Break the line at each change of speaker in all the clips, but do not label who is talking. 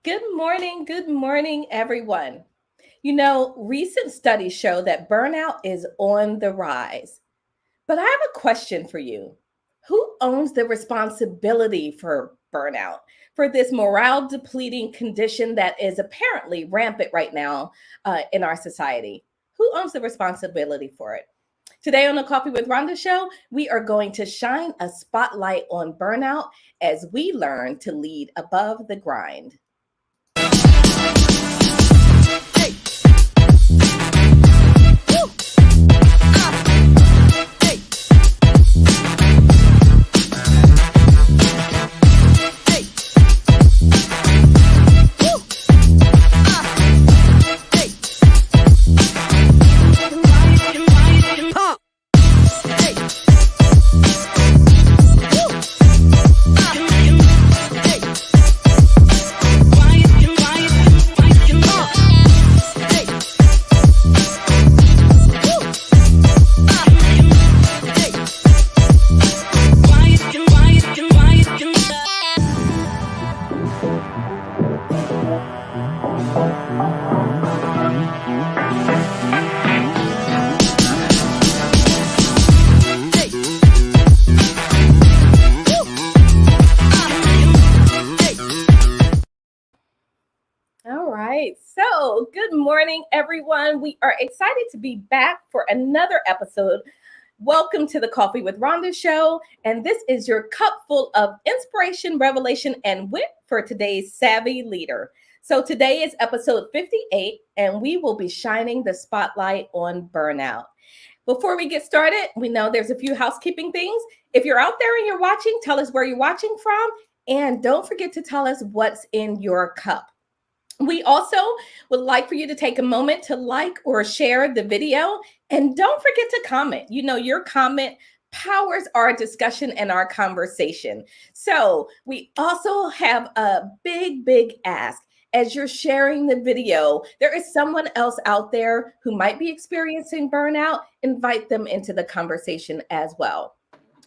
Good morning, everyone. Recent studies show that burnout is on the rise. But I have a question for you. Who owns the responsibility for burnout, for this morale depleting condition that is apparently rampant right now in our society? Who owns the responsibility for it? Today on the Coffee with Rhonda Show, we are going to shine a spotlight on burnout as we learn to lead above the grind. So, good morning, everyone. We are excited to be back for another episode. Welcome to the Coffee with Rhonda Show. And this is your cup full of inspiration, revelation, and wit for today's savvy leader. So, today is episode 58, and we will be shining the spotlight on burnout. Before we get started, we know there's a few housekeeping things. If you're out there and you're watching, tell us where you're watching from. And don't forget to tell us what's in your cup. We also would like for you to take a moment to like or share the video. And don't forget to comment. Your comment powers our discussion and our conversation. So we also have a big ask. As you're sharing the video, there is someone else out there who might be experiencing burnout. Invite them into the conversation as well.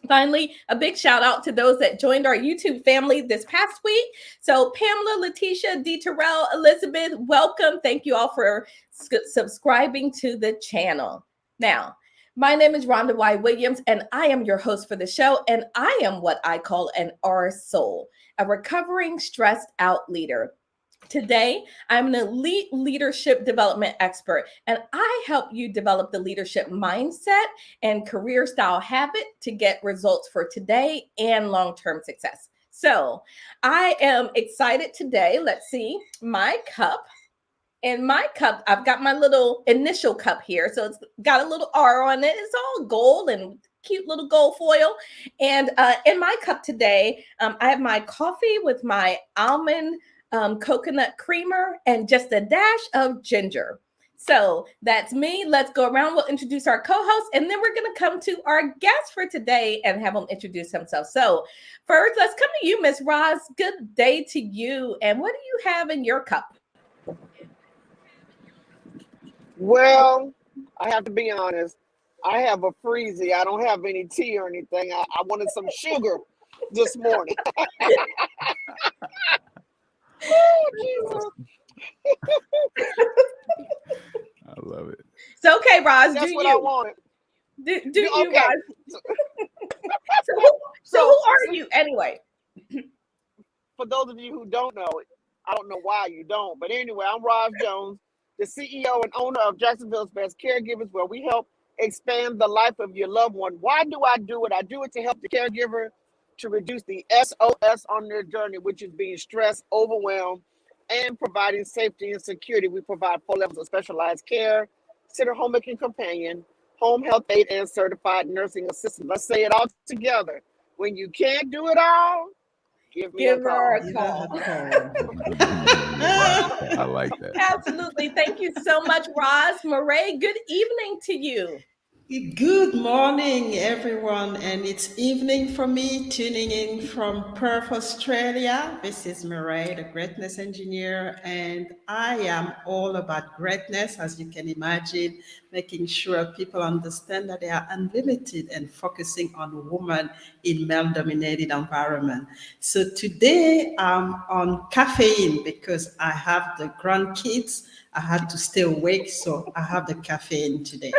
Finally, a big shout out to those that joined our YouTube family this past week. So Pamela, Letitia, D. Terrell, Elizabeth, welcome. Thank you all for subscribing to the channel. Now, my name is Rhonda Y. Williams, and I am your host for the show. And I am what I call an R soul, a recovering stressed out leader. Today, I'm an elite leadership development expert, and I help you develop the leadership mindset and career style habit to get results for today and long-term success. So I am excited today. Let's see my cup. In my cup, I've got my little initial cup here. So it's got a little R on it. It's all gold and cute little gold foil. And in my cup today, I have my coffee with my almond coconut creamer and just a dash of ginger. So that's me. Let's go around. We'll introduce our co-host, and then we're going to come to our guest for today and have them introduce themselves. So first, let's come to you, Miss Roz. Good day to you. And what do you have in your cup?
Well, I have to be honest. I have a freezy. I don't have any tea or anything. I wanted some sugar this morning. Oh, Jesus.
I love it.
So, okay, Roz,
That's what I wanted.
Do you, okay. Roz? So who are you anyway?
For those of you who don't know it, I don't know why you don't, but anyway, I'm Roz Jones, the CEO and owner of Jacksonville's Best Caregivers, where we help expand the life of your loved one. Why do I do it? I do it to help the caregiver to reduce the SOS on their journey, which is being stressed, overwhelmed, and providing safety and security. We provide 4 levels of specialized care, consider homemaking companion, home health aide, and certified nursing assistant. Let's say it all together. When you can't do it all, give
her a call.
I like that.
Absolutely. Thank you so much, Roz. Mireille, good evening to you.
Good morning, everyone, and it's evening for me, tuning in from Perth, Australia. This is Mireille, the greatness engineer, and I am all about greatness, as you can imagine. making sure people understand that they are unlimited and focusing on women in male-dominated environment. So today I'm on caffeine because I have the grandkids. I had to stay awake, so I have the caffeine today.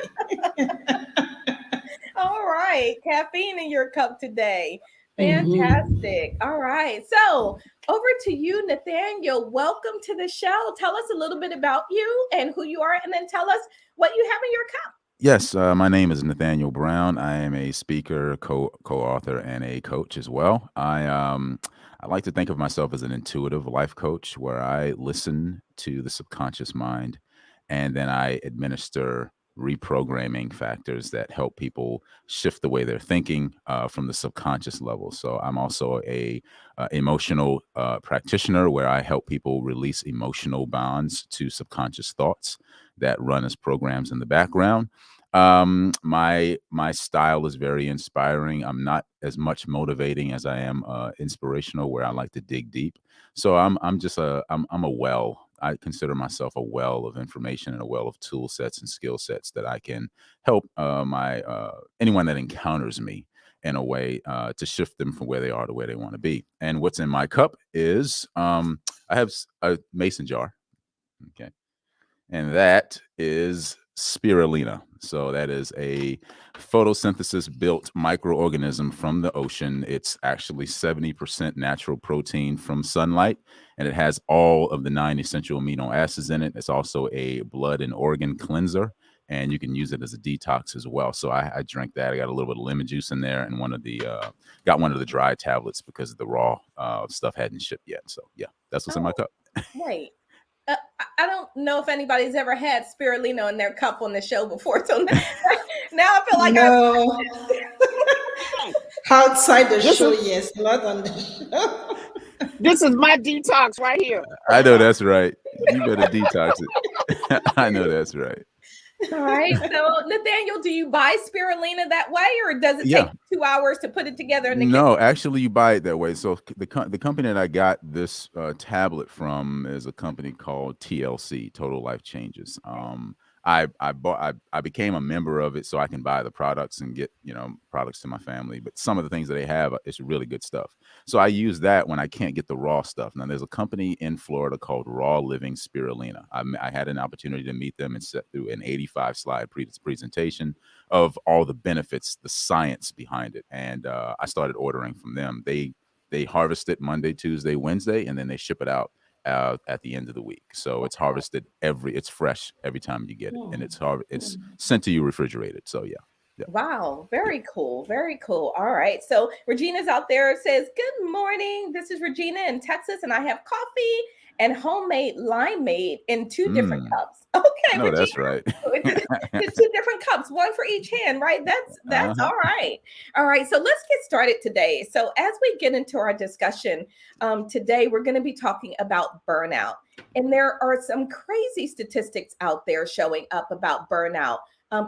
All right, caffeine in your cup today.
Mhm.
Fantastic. All right. So over to you, Nathaniel. Welcome to the show. Tell us a little bit about you and who you are, and then tell us what you have in your cup.
Yes, my name is Nathaniel Brown. I am a speaker, co-author, and a coach as well. I like to think of myself as an intuitive life coach, where I listen to the subconscious mind, and then I administer reprogramming factors that help people shift the way they're thinking from the subconscious level. So I'm also a emotional practitioner, where I help people release emotional bonds to subconscious thoughts that run as programs in the background. My style is very inspiring. I'm not as much motivating as I am inspirational, where I like to dig deep. So I'm a well. I consider myself a well of information and a well of tool sets and skill sets that I can help my anyone that encounters me in a way to shift them from where they are to where they want to be. And what's in my cup is I have a mason jar. Okay, and that is spirulina. So that is a photosynthesis built microorganism from the ocean. It's actually 70% natural protein from sunlight, and it has all of the 9 essential amino acids in it. It's also a blood and organ cleanser, and you can use it as a detox as well. So I drank that. I got a little bit of lemon juice in there, and got one of the dry tablets because the raw stuff hadn't shipped yet. So yeah, that's what's in my
Oh,
cup.
wait. I don't know if anybody's ever had spirulina in their cup on the show before. So now I feel like I.
No, outside the
This
show,
is
yes, not on the show.
this is my detox right here.
I know that's right. You better detox it. I know that's right.
All right. So, Nathaniel, do you buy spirulina that way, or does it take
Yeah.
2 hours to put it together in the kitchen?
No, actually, you buy it that way. So the company that I got this tablet from is a company called TLC, Total Life Changes. I became a member of it so I can buy the products and get products to my family. But some of the things that they have, it's really good stuff. So I use that when I can't get the raw stuff. Now there's a company in Florida called Raw Living Spirulina. I had an opportunity to meet them and sit through an 85-slide presentation of all the benefits, the science behind it. And I started ordering from them. They harvest it Monday, Tuesday, Wednesday, and then they ship it out at the end of the week. So it's harvested it's fresh every time you get it, and it's sent to you refrigerated. So yeah. Yeah.
Wow, very cool. Very cool. All right. So Regina's out there, says, "Good morning. This is Regina in Texas, and I have coffee and homemade limeade in 2 different
Mm,
cups." Okay,
no,
Regina.
that's right.
The 2 different cups, one for each hand, right? That's
Uh-huh.
all right. All right. So let's get started today. So as we get into our discussion, today we're going to be talking about burnout. And there are some crazy statistics out there showing up about burnout.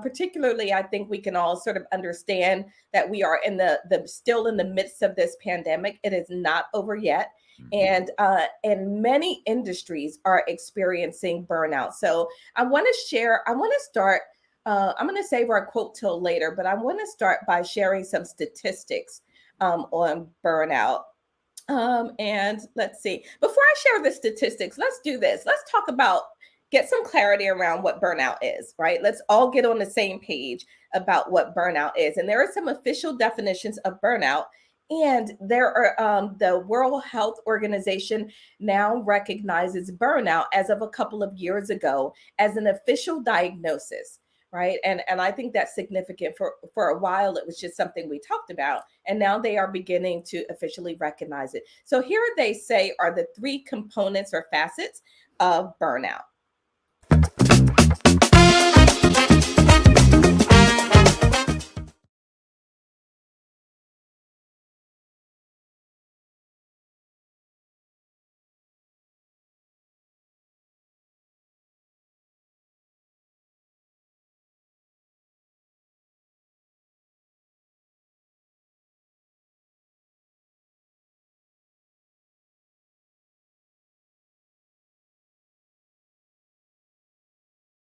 Particularly, I think we can all sort of understand that we are in the still in the midst of this pandemic. It is not over yet,
Mhm.
and many industries are experiencing burnout. So I want to share. I want to start. I'm going to save our quote till later, but I want to start by sharing some statistics on burnout. And let's see. Before I share the statistics, let's do this. Let's talk about get some clarity around what burnout is, right? Let's all get on the same page about what burnout is. And there are some official definitions of burnout. And there are the World Health Organization now recognizes burnout as of a couple of years ago as an official diagnosis, right? And I think that's significant. For a while it was just something we talked about, and now they are beginning to officially recognize it. So here they say are the 3 components or facets of burnout.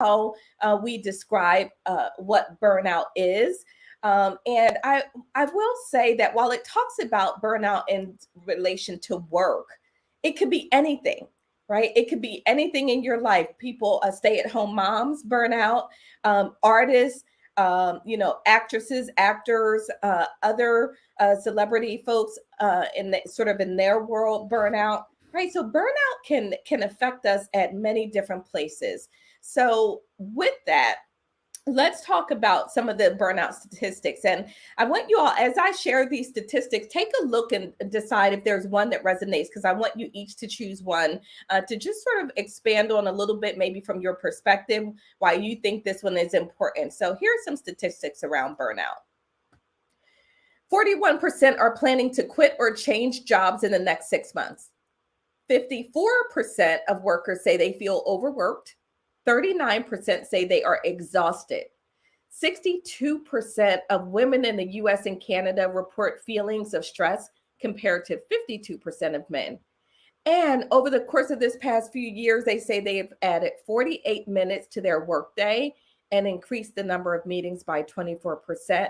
how we describe what burnout is. And I will say that while it talks about burnout in relation to work, it could be anything, right? It could be anything in your life. People, stay-at-home moms burn out, artists, actresses, actors, other celebrity folks in their world burn out, right? So burnout can affect us at many different places. So with that, let's talk about some of the burnout statistics. And I want you all, as I share these statistics, take a look and decide if there's one that resonates, because I want you each to choose one to just sort of expand on a little bit, maybe from your perspective, why you think this one is important. So here are some statistics around burnout. 41% are planning to quit or change jobs in the next 6 months. 54% of workers say they feel overworked. 39% say they are exhausted. 62% of women in the US and Canada report feelings of stress compared to 52% of men. And over the course of this past few years, they say they've added 48 minutes to their workday and increased the number of meetings by 24%.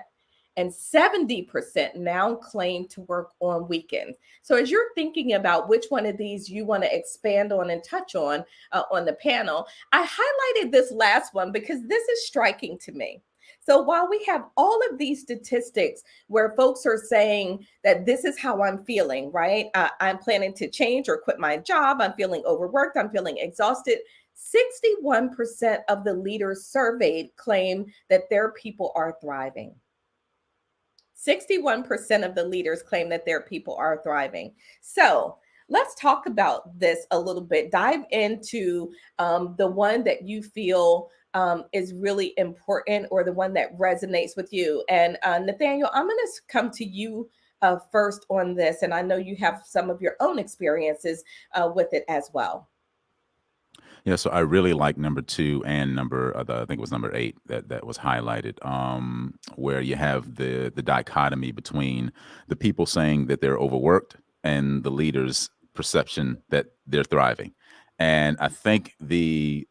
And 70% now claim to work on weekends. So as you're thinking about which one of these you want to expand on and touch on the panel, I highlighted this last one because this is striking to me. So while we have all of these statistics where folks are saying that this is how I'm feeling, right? I'm planning to change or quit my job. I'm feeling overworked. I'm feeling exhausted. 61% of the leaders surveyed claim that their people are thriving. 61% of the leaders claim that their people are thriving. So let's talk about this a little bit. Dive into the one that you feel is really important, or the one that resonates with you. And Nathaniel, I'm going to come to you first on this. And I know you have some of your own experiences with it as well.
Yeah, so I really like number 2 and I think it was number 8 that was highlighted, where you have the dichotomy between the people saying that they're overworked and the leaders' perception that they're thriving. And I think the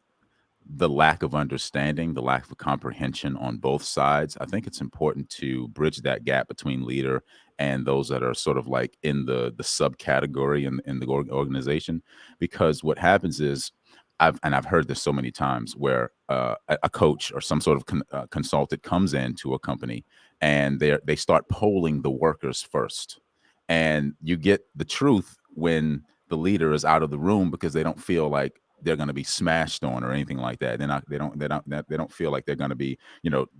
lack of understanding, the lack of comprehension on both sides, I think it's important to bridge that gap between leader and those that are sort of like in the subcategory in the organization. Because what happens is, I've heard this so many times, where a coach or some sort of consultant comes into a company and they start polling the workers first, and you get the truth when the leader is out of the room, because they don't feel like they're going to be smashed on or anything like that. They don't feel like they're going to be,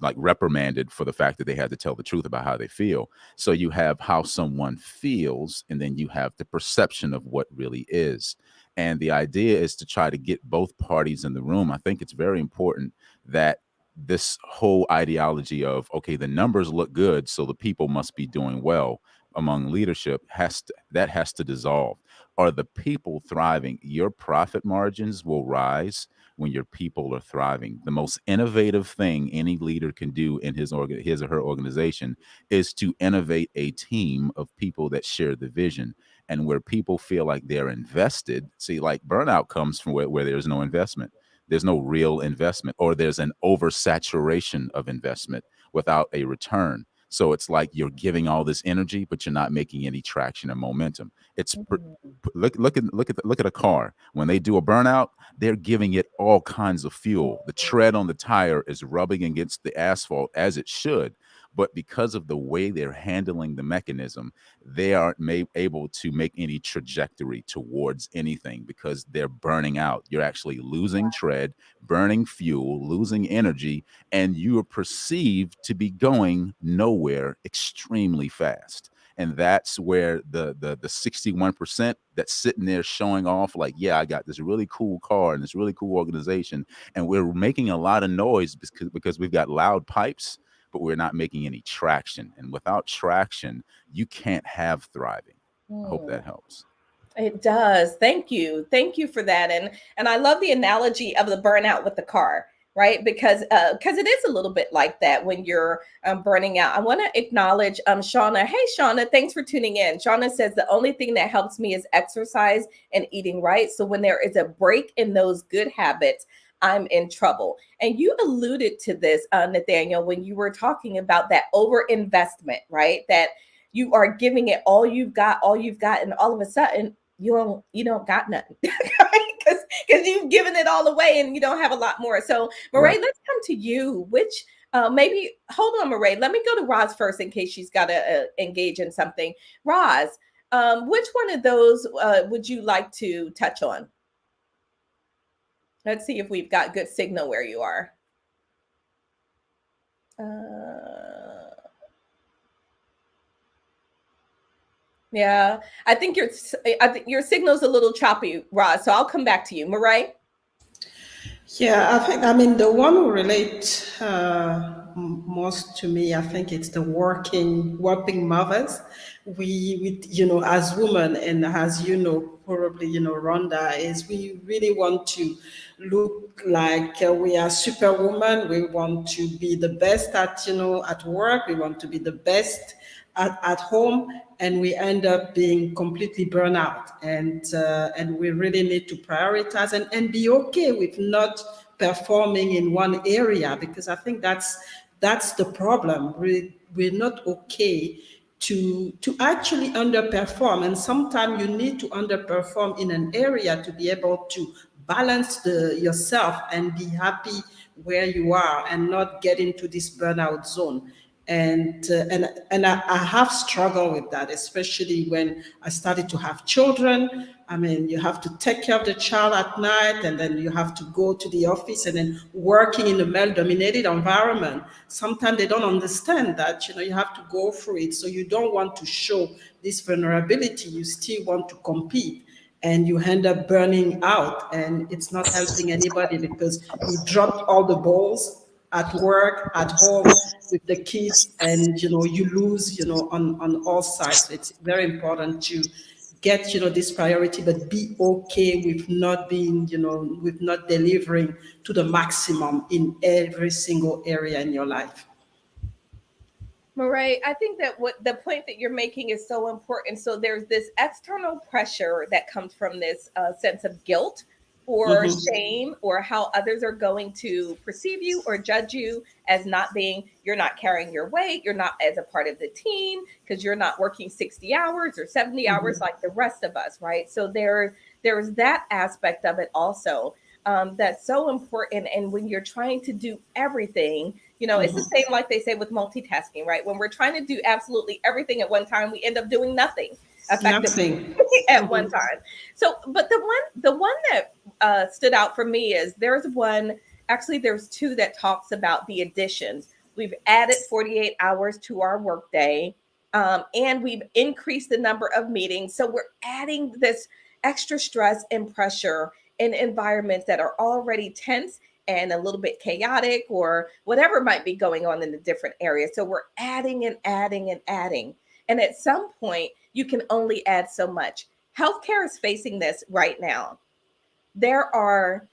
like reprimanded for the fact that they had to tell the truth about how they feel. So you have how someone feels, and then you have the perception of what really is. And the idea is to try to get both parties in the room. I think it's very important that this whole ideology of, okay, the numbers look good, so the people must be doing well among leadership has to dissolve. Are the people thriving? Your profit margins will rise when your people are thriving. The most innovative thing any leader can do in his or her organization is to innovate a team of people that share the vision, and where people feel like they're invested. See, like burnout comes from where there's no investment. There's no real investment, or there's an oversaturation of investment without a return. So it's like you're giving all this energy, but you're not making any traction and momentum. It's look at a car. When they do a burnout, they're giving it all kinds of fuel. The tread on the tire is rubbing against the asphalt, as it should. But because of the way they're handling the mechanism, they aren't able to make any trajectory towards anything, because they're burning out. You're actually losing tread, burning fuel, losing energy, and you are perceived to be going nowhere extremely fast. And that's where the 61% that's sitting there showing off, like, yeah, I got this really cool car and this really cool organization, and we're making a lot of noise because we've got loud pipes, but we're not making any traction. And without traction, you can't have thriving. I hope that helps.
It does. Thank you. Thank you for that. And I love the analogy of the burnout with the car, right? Because it is a little bit like that when you're burning out. I want to acknowledge Shauna. Hey, Shauna, thanks for tuning in. Shauna says the only thing that helps me is exercise and eating right. So when there is a break in those good habits, I'm in trouble. And you alluded to this, Nathaniel, when you were talking about that overinvestment, right? That you are giving it all you've got, and all of a sudden you don't got nothing, right? Because you've given it all away and you don't have a lot more. So, Mireille, let's come to you. Which maybe hold on, Mireille. Let me go to Roz first in case she's got to engage in something. Roz, which one of those would you like to touch on? Let's see if we've got good signal where you are. Yeah, I think your signal's a little choppy, Roz. So I'll come back to you, Mireille.
Yeah, I mean, the one who relates most to me, I think it's the working mothers. We, as women, and as probably, Rhonda, is we really want to look like we are superwoman. We want to be the best at work. We want to be the best at home, and we end up being completely burnt out. And we really need to prioritize and be okay with not performing in one area, because I think that's the problem. We're not okay to actually underperform, and sometimes you need to underperform in an area to be able to balance yourself and be happy where you are and not get into this burnout zone. And I have struggled with that, especially when I started to have children. I mean, you have to take care of the child at night, and then you have to go to the office, and then working in a male-dominated environment. Sometimes they don't understand that, you have to go through it. So you don't want to show this vulnerability. You still want to compete, and you end up burning out, and it's not helping anybody because you dropped all the balls at work, at home, with the kids, and you lose on all sides. So it's very important to get this priority, but be okay with not being with not delivering to the maximum in every single area in your life.
Mireille, I think that what the point that you're making is so important. So there's this external pressure that comes from this sense of guilt or shame, or how others are going to perceive you or judge you as you're not carrying your weight, you're not as a part of the team because you're not working 60 hours or 70 hours like the rest of us, right? So there's that aspect of it also that's so important. And when you're trying to do everything, it's the same like they say with multitasking, right? When we're trying to do absolutely everything at one time, we end up doing nothing effectively at one time. So, but the one that stood out for me is there's two that talks about the additions. We've added 48 hours to our workday, and we've increased the number of meetings. So we're adding this extra stress and pressure in environments that are already tense and a little bit chaotic, or whatever might be going on in the different areas. So we're adding and adding and adding. And at some point, you can only add so much. Healthcare is facing this right now. There are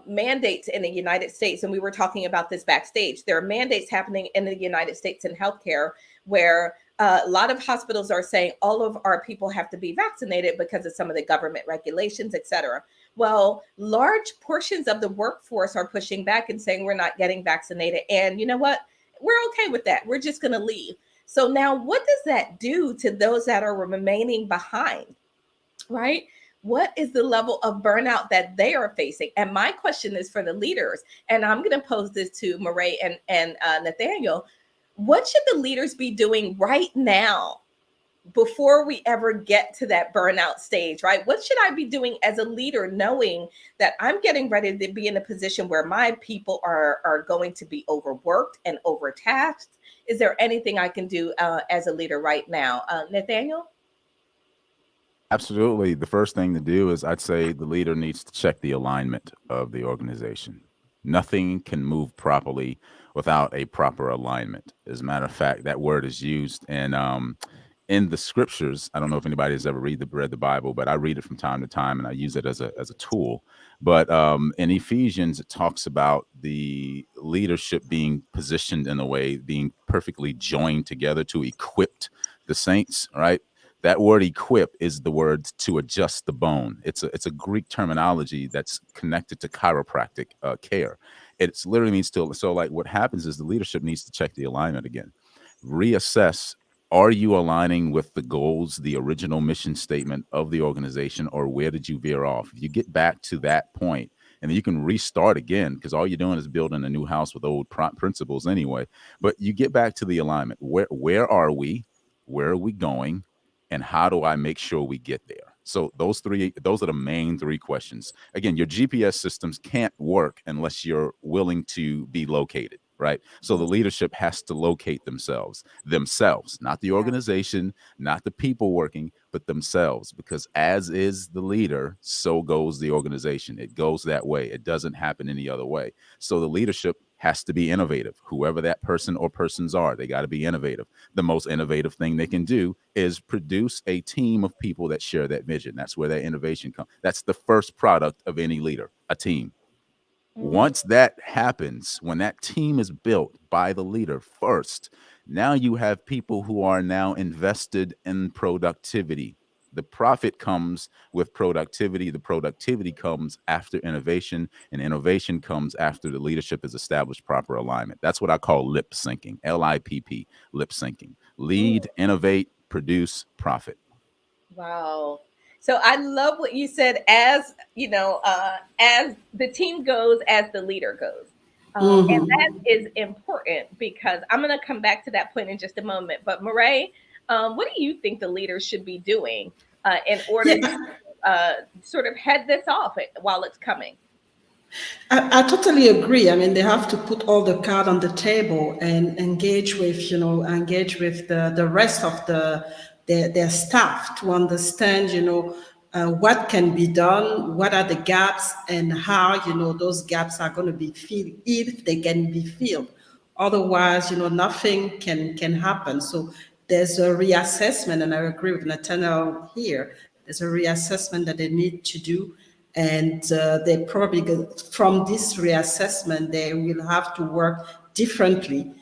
mandates in the United States, and we were talking about this backstage. There are mandates happening in the United States in healthcare where a lot of hospitals are saying all of our people have to be vaccinated because of some of the government regulations, et cetera. Well, large portions of the workforce are pushing back and saying we're not getting vaccinated. And you know what? We're okay with that. We're just going to leave. So now what does that do to those that are remaining behind, right? What is the level of burnout that they are facing? And my question is for the leaders, and I'm going to pose this to Mireille and Nathaniel. What should the leaders be doing right now before we ever get to that burnout stage, right? What should I be doing as a leader, knowing that I'm getting ready to be in a position where my people are going to be overworked and overtasked? Is there anything I can do as a leader right now? Nathaniel?
Absolutely. The first thing to do is I'd say the leader needs to check the alignment of the organization. Nothing can move properly without a proper alignment. As a matter of fact, that word is used in the scriptures. I don't know if anybody has ever read the Bible, but I read it from time to time and I use it as a tool. But in Ephesians, it talks about the leadership being positioned in a way, being perfectly joined together to equip the saints, right? That word equip is the word to adjust the bone. It's a Greek terminology that's connected to chiropractic care. It's literally means to, so like what happens is the leadership needs to check the alignment again, reassess. Are you aligning with the goals, the original mission statement of the organization, or where did you veer off? If you get back to that point, and then you can restart again, because all you're doing is building a new house with old principles anyway. But you get back to the alignment. Where are we? Where are we going? And how do I make sure we get there? So those are the main three questions. Again, your GPS systems can't work unless you're willing to be located, right? So the leadership has to locate themselves, not the organization, not the people working, but themselves, because as is the leader, so goes the organization. It goes that way. It doesn't happen any other way. So the leadership has to be innovative. Whoever that person or persons are, they got to be innovative. The most innovative thing they can do is produce a team of people that share that vision. That's where that innovation comes. That's the first product of any leader, a team. Once that happens, when that team is built by the leader first, now you have people who are now invested in productivity. The profit comes with productivity. The productivity comes after innovation, and innovation comes after the leadership has established proper alignment. That's what I call lip syncing, LIPP, lip syncing. Lead, innovate, produce, profit.
Wow. So I love what you said, as you know, as the team goes, as the leader goes. And that is important, because I'm going to come back to that point in just a moment. But Mireille, what do you think the leaders should be doing in order to sort of head this off while it's coming?
I totally agree. I mean, they have to put all the card on the table and engage with, the rest of their staff to understand, what can be done, what are the gaps, and how, those gaps are going to be filled, if they can be filled. Otherwise, nothing can happen. So there's a reassessment, and I agree with Nathaniel here. There's a reassessment that they need to do. And they probably, from this reassessment, they will have to work differently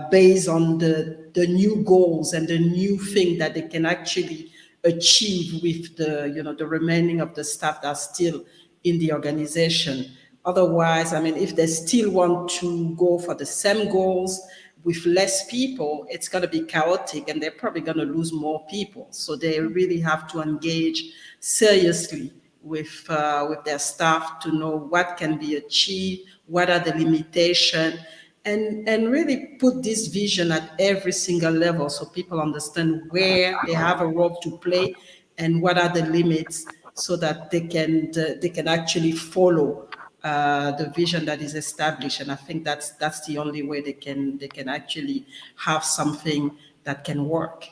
based on the new goals and the new thing that they can actually achieve with the remaining of the staff that's still in the organization. Otherwise, I mean, if they still want to go for the same goals with less people, it's going to be chaotic, and they're probably going to lose more people. So they really have to engage seriously with their staff to know what can be achieved, what are the limitations, and really put this vision at every single level, so people understand where they have a role to play and what are the limits, so that they can actually follow the vision that is established. And I think that's the only way they can actually have something that can work.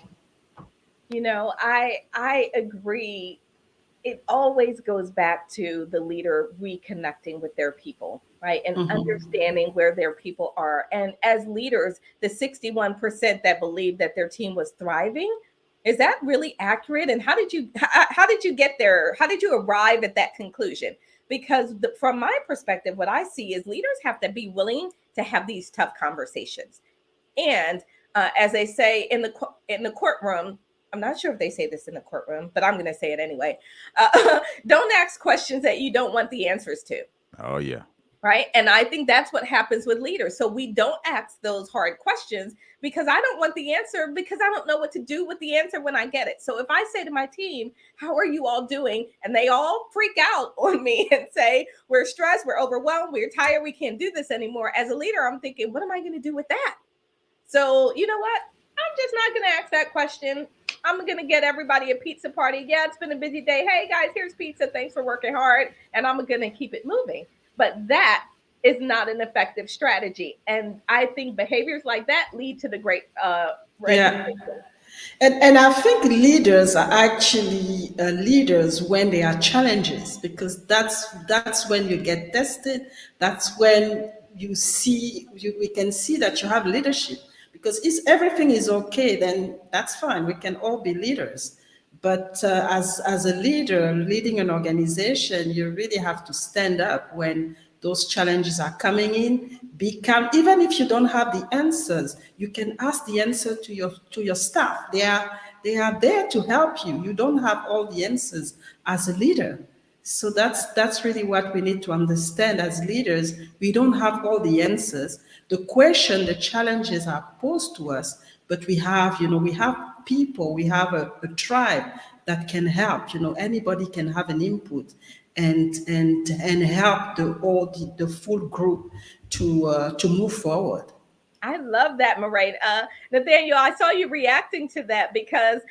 I agree. It always goes back to the leader reconnecting with their people, right? And understanding where their people are. And as leaders, the 61% that believed that their team was thriving, is that really accurate? And how did you get there? How did you arrive at that conclusion? Because from my perspective, what I see is leaders have to be willing to have these tough conversations. And as they say in the courtroom, I'm not sure if they say this in the courtroom, but I'm going to say it anyway. Don't ask questions that you don't want the answers to.
Oh, yeah.
Right. And I think that's what happens with leaders. So we don't ask those hard questions because I don't want the answer, because I don't know what to do with the answer when I get it. So if I say to my team, how are you all doing? And they all freak out on me and say, we're stressed, we're overwhelmed, we're tired, we can't do this anymore. As a leader, I'm thinking, what am I going to do with that? So you know what? I'm just not going to ask that question. I'm going to get everybody a pizza party. Yeah, it's been a busy day. Hey, guys, here's pizza. Thanks for working hard. And I'm going to keep it moving. But that is not an effective strategy. And I think behaviors like that lead to the great resignation.
And I think leaders are actually leaders when there are challenges, because that's when you get tested. That's when we can see that you have leadership. Because if everything is okay, then that's fine. We can all be leaders. But as a leader leading an organization, you really have to stand up when those challenges are coming in. Even if you don't have the answers, you can ask the answer to your staff. There they are there to help you. You don't have all the answers as a leader. So that's really what we need to understand as leaders. We don't have all the answers. The question, the challenges are posed to us, but we have, we have people, we have a tribe that can help. Anybody can have an input and help the full group to move forward.
I love that, Mireille. Nathaniel, I saw you reacting to that because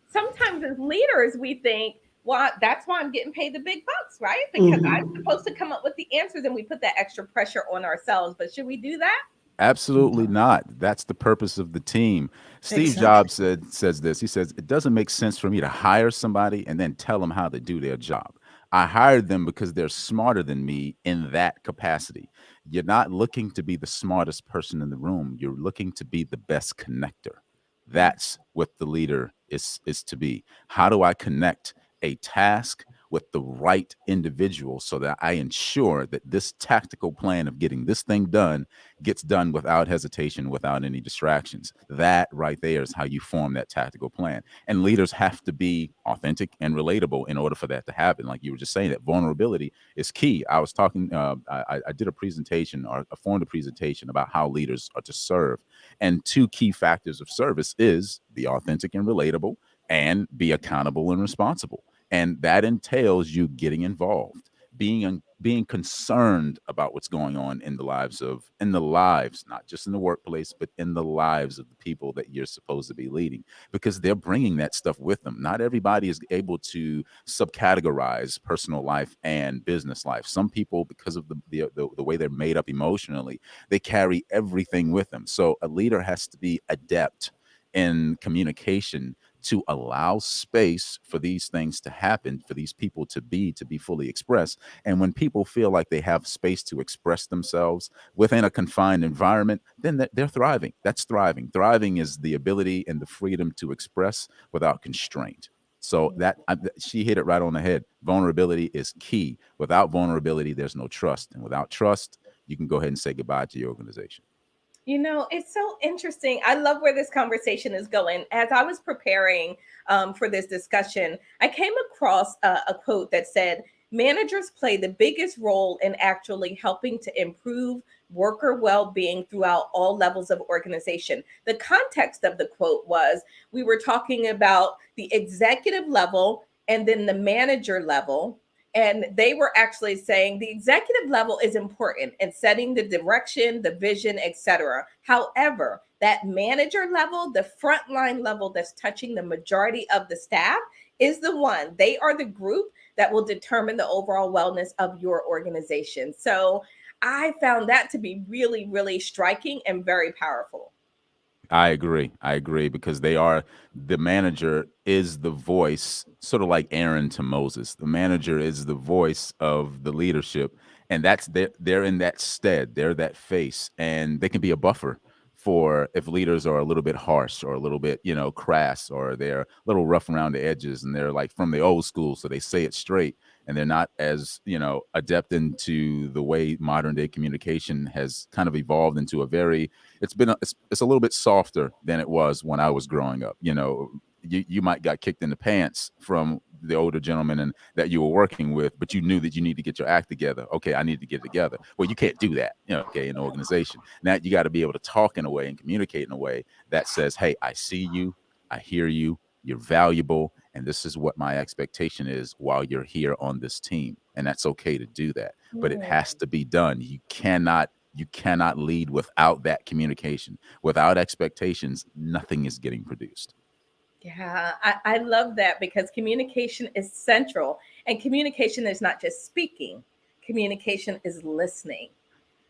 sometimes as leaders, we think, well, that's why I'm getting paid the big bucks, right? Because I'm supposed to come up with the answers and we put that extra pressure on ourselves. But should we do that?
Absolutely not. That's the purpose of the team. Steve
Exactly.
Jobs says this. He says, it doesn't make sense for me to hire somebody and then tell them how to do their job. I hired them because they're smarter than me in that capacity. You're not looking to be the smartest person in the room. You're looking to be the best connector. That's what the leader is to be. How do I connect a task with the right individual so that I ensure that this tactical plan of getting this thing done gets done without hesitation, without any distractions? That right there is how you form that tactical plan. And leaders have to be authentic and relatable in order for that to happen. Like you were just saying, that vulnerability is key. I was talking, I did a presentation, or I formed a presentation about how leaders are to serve. And two key factors of service is be authentic and relatable, and be accountable and responsible. And that entails you getting involved, being concerned about what's going on in the lives, not just in the workplace, but in the lives of the people that you're supposed to be leading, because they're bringing that stuff with them. Not everybody is able to subcategorize personal life and business life. Some people, because of the way they're made up emotionally, they carry everything with them. So a leader has to be adept in communication to allow space for these things to happen, for these people to be fully expressed. And when people feel like they have space to express themselves within a confined environment, then they're thriving. That's thriving. Thriving is the ability and the freedom to express without constraint. So she hit it right on the head. Vulnerability is key. Without vulnerability, there's no trust. And without trust, you can go ahead and say goodbye to your organization.
It's so interesting. I love where this conversation is going. As I was preparing for this discussion, I came across a quote that said, managers play the biggest role in actually helping to improve worker well-being throughout all levels of organization. The context of the quote was, we were talking about the executive level and then the manager level. And they were actually saying the executive level is important in setting the direction, the vision, etc. However, that manager level, the frontline level that's touching the majority of the staff, is the one. They are the group that will determine the overall wellness of your organization. So I found that to be really, really striking and very powerful.
I agree because the manager is the voice, sort of like Aaron to Moses. The manager is the voice of the leadership, and they're in that stead. They're that face, and they can be a buffer for if leaders are a little bit harsh or a little bit, crass, or they're a little rough around the edges, and they're like from the old school, so they say it straight, and they're not as, adept into the way modern day communication has kind of evolved into it's a little bit softer than it was when I was growing up. You might got kicked in the pants from the older gentleman and that you were working with, but you knew that you need to get your act together. Okay, I need to get it together. Well, you can't do that, in an organization. Now you got to be able to talk in a way and communicate in a way that says, hey, I see you, I hear you, you're valuable, and this is what my expectation is while you're here on this team. And that's okay to do that, but it has to be done. You cannot lead without that communication. Without expectations, nothing is getting produced.
Yeah, I love that because communication is central, and communication is not just speaking. Communication is listening.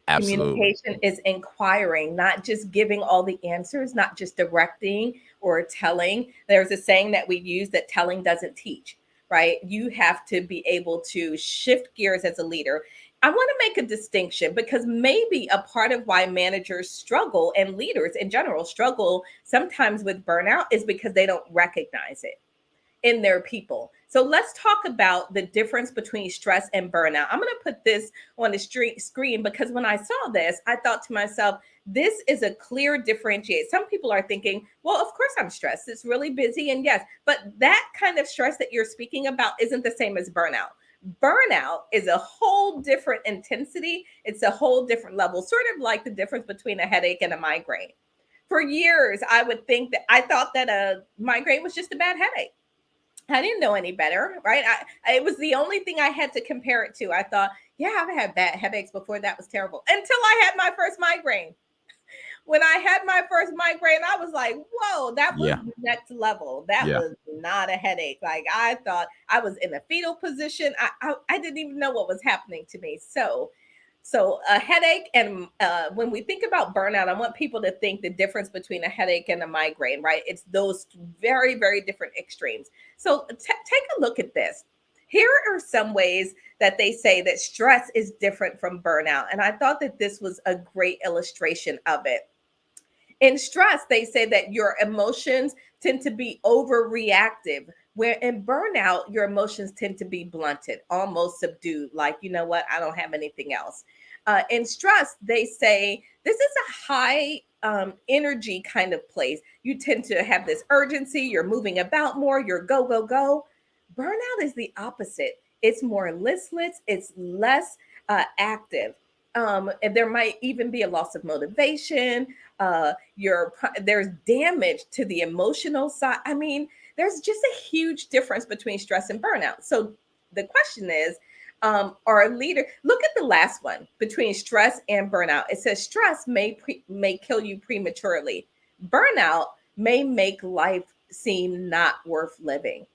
Absolutely.
Communication is inquiring, not just giving all the answers, not just directing or telling. There's a saying that we use that telling doesn't teach, right? You have to be able to shift gears as a leader. I want to make a distinction because maybe a part of why managers struggle and leaders in general struggle sometimes with burnout is because they don't recognize it in their people. So let's talk about the difference between stress and burnout. I'm going to put this on the screen because when I saw this, I thought to myself, this is a clear differentiate. Some people are thinking, well, of course I'm stressed. It's really busy. And yes, but that kind of stress that you're speaking about isn't the same as burnout. Burnout is a whole different intensity. It's a whole different level, sort of like the difference between a headache and a migraine. For years, I thought that a migraine was just a bad headache. I didn't know any better, right? It was the only thing I had to compare it to. I thought, yeah, I've had bad headaches before. That was terrible until I had my first migraine. When I had my first migraine, I was like, whoa, that was
Yeah.
next level. That
Yeah.
was not a headache. Like I thought I was in a fetal position. I didn't even know what was happening to me. So a headache and when we think about burnout, I want people to think the difference between a headache and a migraine, right? It's those very, very different extremes. So take a look at this. Here are some ways that they say that stress is different from burnout. And I thought that this was a great illustration of it. In stress, they say that your emotions tend to be overreactive, where in burnout, your emotions tend to be blunted, almost subdued, like, you know what, I don't have anything else. In stress, they say this is a high energy kind of place. You tend to have this urgency, you're moving about more, you're go, go, go. Burnout is the opposite. It's more listless, it's less active. And there might even be a loss of motivation. There's damage to the emotional side. I mean, there's just a huge difference between stress and burnout. So the question is, are a leader, look at the last one between stress and burnout. It says stress may kill you prematurely. Burnout may make life seem not worth living.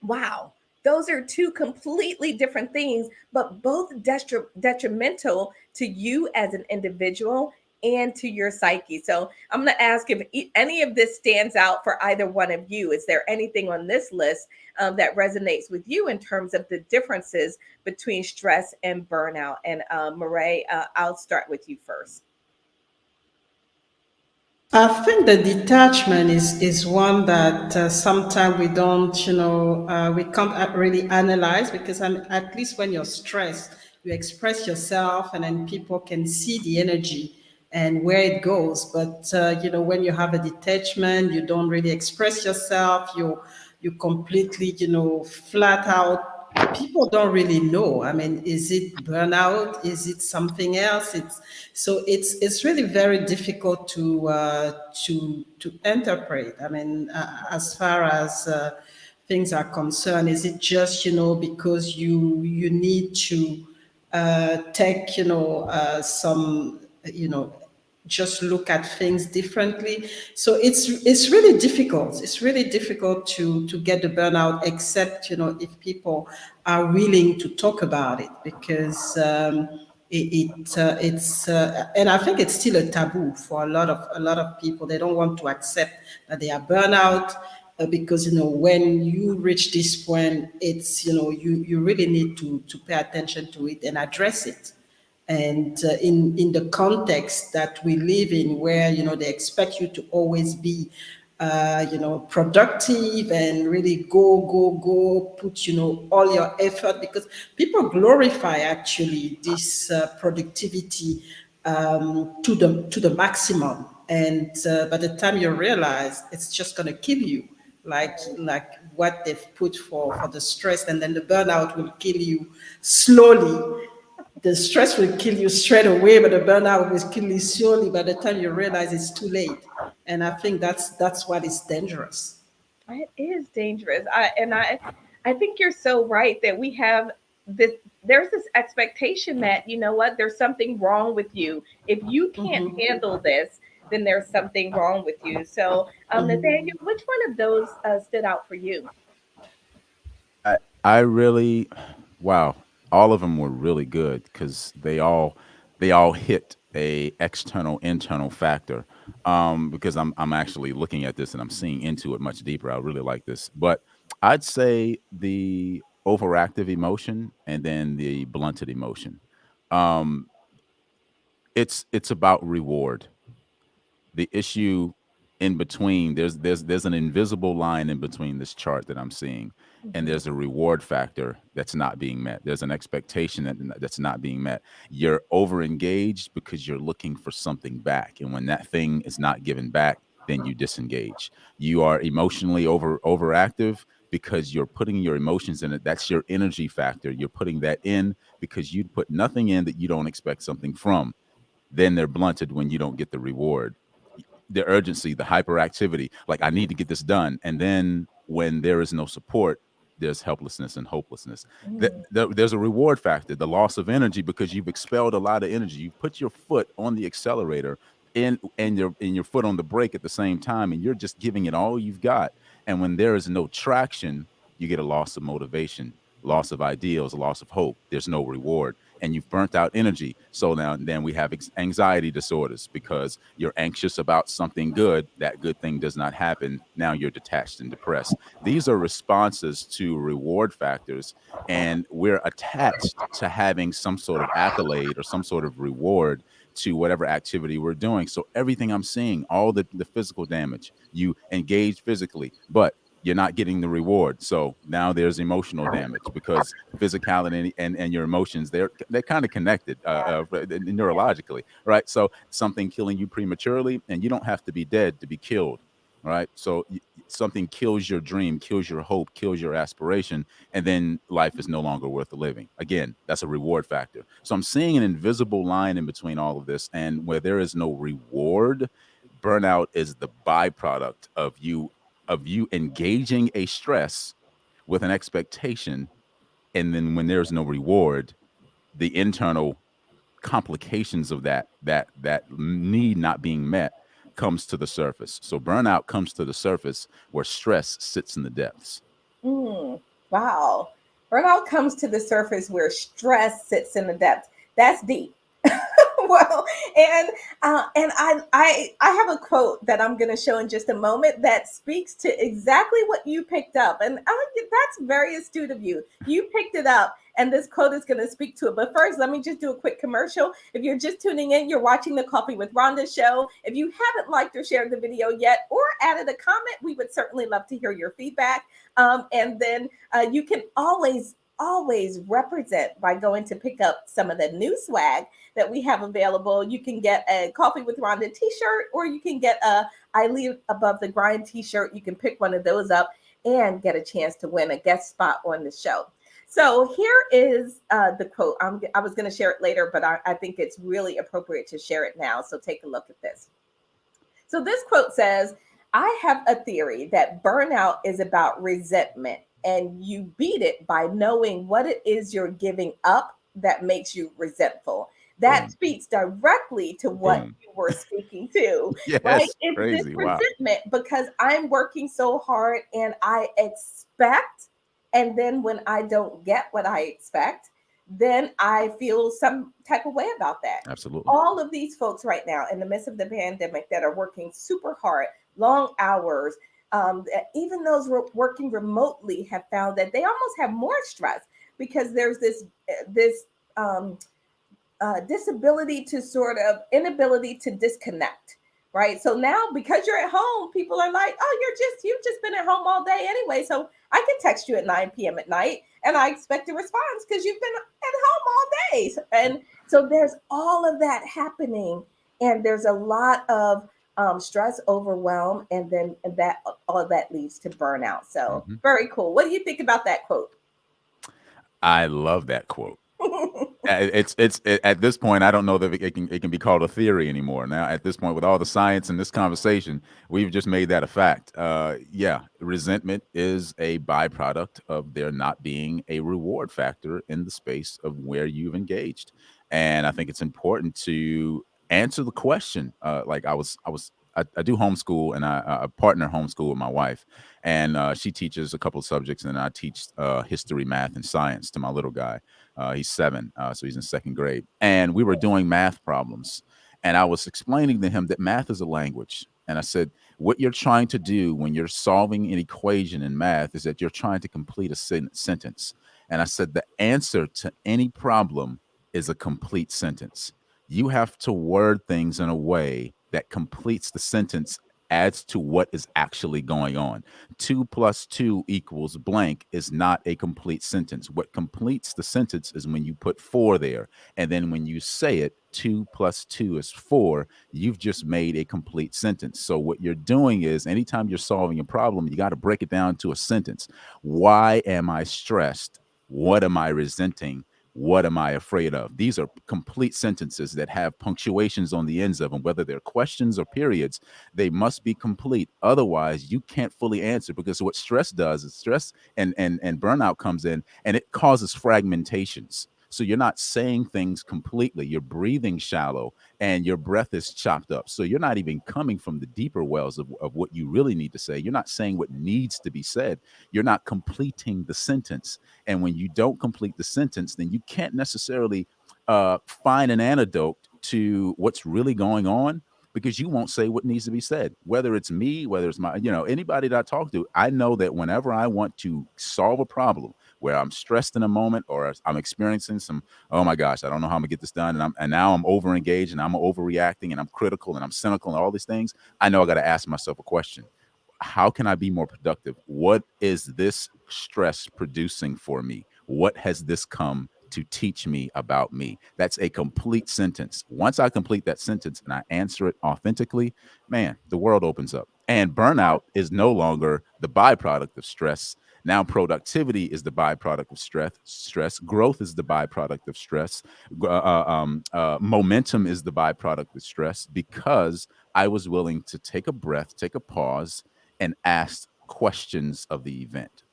Wow. Those are two completely different things, but both detrimental to you as an individual and to your psyche. So I'm going to ask if any of this stands out for either one of you. Is there anything on this list that resonates with you in terms of the differences between stress and burnout? And Mireille, I'll start with you first.
I think the detachment is one that sometimes we don't, we can't really analyze because at least when you're stressed, you express yourself and then people can see the energy and where it goes. But, when you have a detachment, you don't really express yourself, you completely, flat out. People don't really know. I mean, is it burnout? Is it something else? It's really very difficult to interpret. I mean, as far as things are concerned, is it just because you need to take some just look at things differently. So it's really difficult. It's really difficult to get the burnout, except if people are willing to talk about it, because and I think it's still a taboo for a lot of people. They don't want to accept that they are burnout. Because when you reach this point, it's you really need to pay attention to it and address it. And in the context that we live in, where they expect you to always be productive and really go put all your effort, because people glorify actually this productivity to the maximum, and by the time you realize, it's just going to kill you, like what they've put for the stress, and then the burnout will kill you slowly. The stress will kill you straight away, but the burnout will kill you slowly by the time you realize it's too late. And I think that's what is dangerous.
It is dangerous. I think you're so right that we have this. There's this expectation that you know what, there's something wrong with you. If you can't handle this, then there's something wrong with you. So, Nathaniel, which one of those stood out for you?
I really, wow, all of them were really good because they all hit a external internal factor. Because I'm actually looking at this and I'm seeing into it much deeper. I really like this, but I'd say the overactive emotion and then the blunted emotion. Um, it's about reward. The issue in between, there's an invisible line in between this chart that I'm seeing, and there's a reward factor that's not being met. There's an expectation that's not being met. You're over engaged because you're looking for something back, and when that thing is not given back, then you disengage. You are emotionally overactive because you're putting your emotions in it. That's your energy factor. You're putting that in because you put nothing in that you don't expect something from. Then they're blunted when you don't get the reward. The urgency, the hyperactivity, like I need to get this done. And then when there is no support, there's helplessness and hopelessness. There's a reward factor, the loss of energy, because you've expelled a lot of energy. You've put your foot on the accelerator and your foot on the brake at the same time, and you're just giving it all you've got. And when there is no traction, you get a loss of motivation, loss of ideals, loss of hope. There's no reward, and you've burnt out energy. So now then we have anxiety disorders because you're anxious about something good. That good thing does not happen. Now you're detached and depressed. These are responses to reward factors, and we're attached to having some sort of accolade or some sort of reward to whatever activity we're doing. So everything I'm seeing, all the physical damage, you engage physically, but you're not getting the reward. So now there's emotional damage because physicality and your emotions, they're kind of connected neurologically, right? So something killing you prematurely, and you don't have to be dead to be killed, right? So something kills your dream, kills your hope, kills your aspiration, and then life is no longer worth the living. Again, that's a reward factor. So I'm seeing an invisible line in between all of this, and where there is no reward, burnout is the byproduct of you engaging a stress with an expectation, and then when there's no reward, the internal complications of that need not being met comes to the surface. So burnout comes to the surface where stress sits in the depths.
Wow. Burnout comes to the surface where stress sits in the depths. That's deep. Well, and I have a quote that I'm going to show in just a moment that speaks to exactly what you picked up, and that's very astute of you. You picked it up, and this quote is going to speak to it. But first, let me just do a quick commercial. If you're just tuning in, you're watching the Coffee with Rhonda show. If you haven't liked or shared the video yet, or added a comment, we would certainly love to hear your feedback. And then you can always represent by going to pick up some of the new swag that we have available. You can get a Coffee with Rhonda t-shirt, or you can get a I Leave Above the Grind t-shirt. You can pick one of those up and get a chance to win a guest spot on the show. So here is the quote. I was going to share it later, but I think it's really appropriate to share it now. So take a look at this. So this quote says, "I have a theory that burnout is about resentment, and you beat it by knowing what it is you're giving up that makes you resentful." That speaks directly to what you were speaking to.
Yes,
right? It's
crazy.
this
Wow.
resentment because I'm working so hard and I expect, and then when I don't get what I expect, then I feel some type of way about that.
Absolutely.
All of these folks right now in the midst of the pandemic that are working super hard, long hours, even those working remotely have found that they almost have more stress because there's this disability to sort of inability to disconnect, right? So now because you're at home, people are like, "Oh, you've just been at home all day anyway, so I can text you at 9 p.m. at night and I expect a response because you've been at home all day." And so there's all of that happening, and there's a lot of stress, overwhelm, and then that all that leads to burnout. So very cool. What do you think about that quote?
I love that quote. It's at this point, I don't know that it can be called a theory anymore. Now, at this point, with all the science in this conversation, we've just made that a fact. Yeah, resentment is a byproduct of there not being a reward factor in the space of where you've engaged. And I think it's important to answer the question. Like I do homeschool, and I partner homeschool with my wife, and she teaches a couple of subjects, and I teach history, math, and science to my little guy. He's 7, so he's in 2nd grade. And we were doing math problems, and I was explaining to him that math is a language. And I said, what you're trying to do when you're solving an equation in math is that you're trying to complete a sentence. And I said, the answer to any problem is a complete sentence. You have to word things in a way that completes the sentence adds to what is actually going on. 2 plus 2 equals blank is not a complete sentence. What completes the sentence is when you put 4 there. And then when you say it, 2 plus 2 is 4, you've just made a complete sentence. So what you're doing is anytime you're solving a problem, you got to break it down to a sentence. Why am I stressed? What am I resenting? What am I afraid of? These are complete sentences that have punctuations on the ends of them, whether they're questions or periods. They must be complete. Otherwise, you can't fully answer, because what stress does is stress and burnout comes in and it causes fragmentations. So you're not saying things completely. You're breathing shallow and your breath is chopped up. So you're not even coming from the deeper wells of what you really need to say. You're not saying what needs to be said. You're not completing the sentence. And when you don't complete the sentence, then you can't necessarily find an antidote to what's really going on, because you won't say what needs to be said. Whether it's me, whether it's my, anybody that I talk to, I know that whenever I want to solve a problem where I'm stressed in a moment or I'm experiencing some, oh my gosh, I don't know how I'm gonna get this done, and now I'm over engaged and I'm overreacting and I'm critical and I'm cynical and all these things, I know I got to ask myself a question. How can I be more productive? What is this stress producing for me? What has this come to teach me about me? That's a complete sentence. Once I complete that sentence and I answer it authentically, man, the world opens up. And burnout is no longer the byproduct of stress. Now productivity is the byproduct of stress. Growth is the byproduct of stress. Momentum is the byproduct of stress, because I was willing to take a breath, take a pause, and ask questions of the event.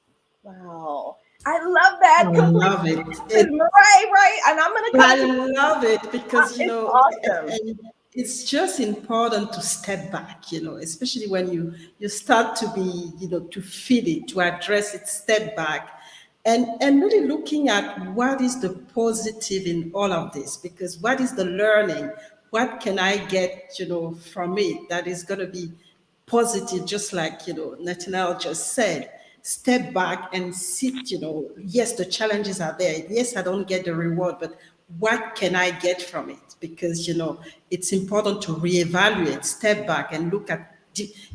Wow. I love that.
I
Complete
love it.
sentences, right? And I'm going to
I
come to
love it because,
it's awesome.
and it's just important to step back, especially when you start to be, to feel it, to address it, step back, and really looking at what is the positive in all of this, because what is the learning? What can I get, from it that is going to be positive, just like, Nathaniel just said. Step back and sit, yes, the challenges are there. Yes, I don't get the reward, but what can I get from it? Because, it's important to reevaluate, step back and look at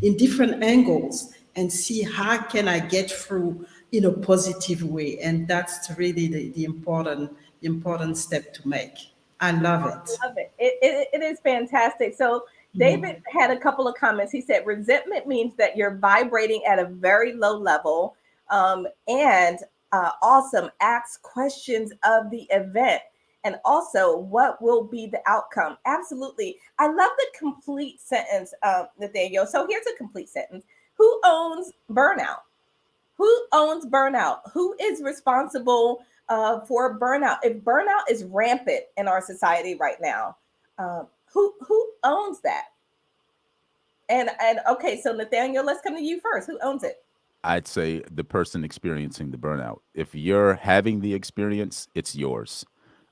in different angles and see how can I get through in a positive way. And that's really the important step to make. I love it.
Love it. It is fantastic. So David had a couple of comments. He said resentment means that you're vibrating at a very low level, and awesome. Ask questions of the event, and also what will be the outcome. Absolutely. I love the complete sentence, Nathaniel. So here's a complete sentence. Who owns burnout? Who owns burnout? Who is responsible for burnout? If burnout is rampant in our society right now, who owns that? And okay, so Nathaniel, let's come to you first. Who owns it?
I'd say the person experiencing the burnout. If you're having the experience, it's yours.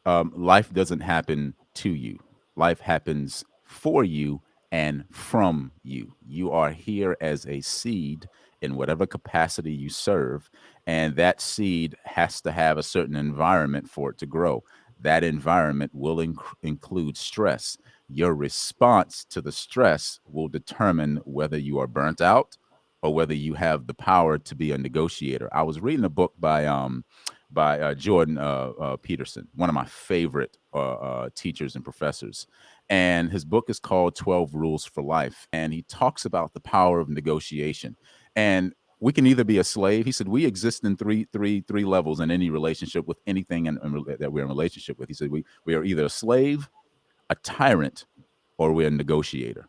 Life doesn't happen to you. Life happens for you and from you. You are here as a seed in whatever capacity you serve, and that seed has to have a certain environment for it to grow. That environment will include stress. Your response to the stress will determine whether you are burnt out or whether you have the power to be a negotiator. I was reading a book by Jordan Peterson, one of my favorite teachers and professors. And his book is called 12 Rules for Life. And he talks about the power of negotiation. And we can either be a slave. He said, we exist in three levels in any relationship with anything that we're in relationship with. He said, we are either a slave, a tyrant, or we're a negotiator.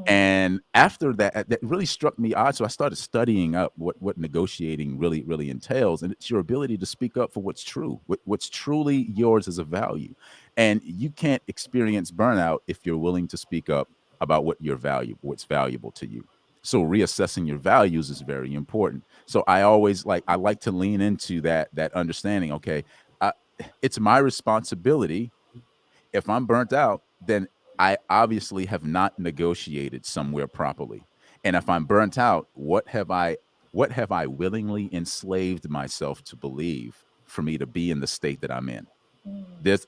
And after that, that really struck me odd. So I started studying up what negotiating really entails. And it's your ability to speak up for what's true, what's truly yours as a value. And you can't experience burnout if you're willing to speak up about what's valuable to you. So reassessing your values is very important. So I like to lean into that understanding. Okay, it's my responsibility. If I'm burnt out, then I obviously have not negotiated somewhere properly. And if I'm burnt out, what have I willingly enslaved myself to believe for me to be in the state that I'm in?
Mm.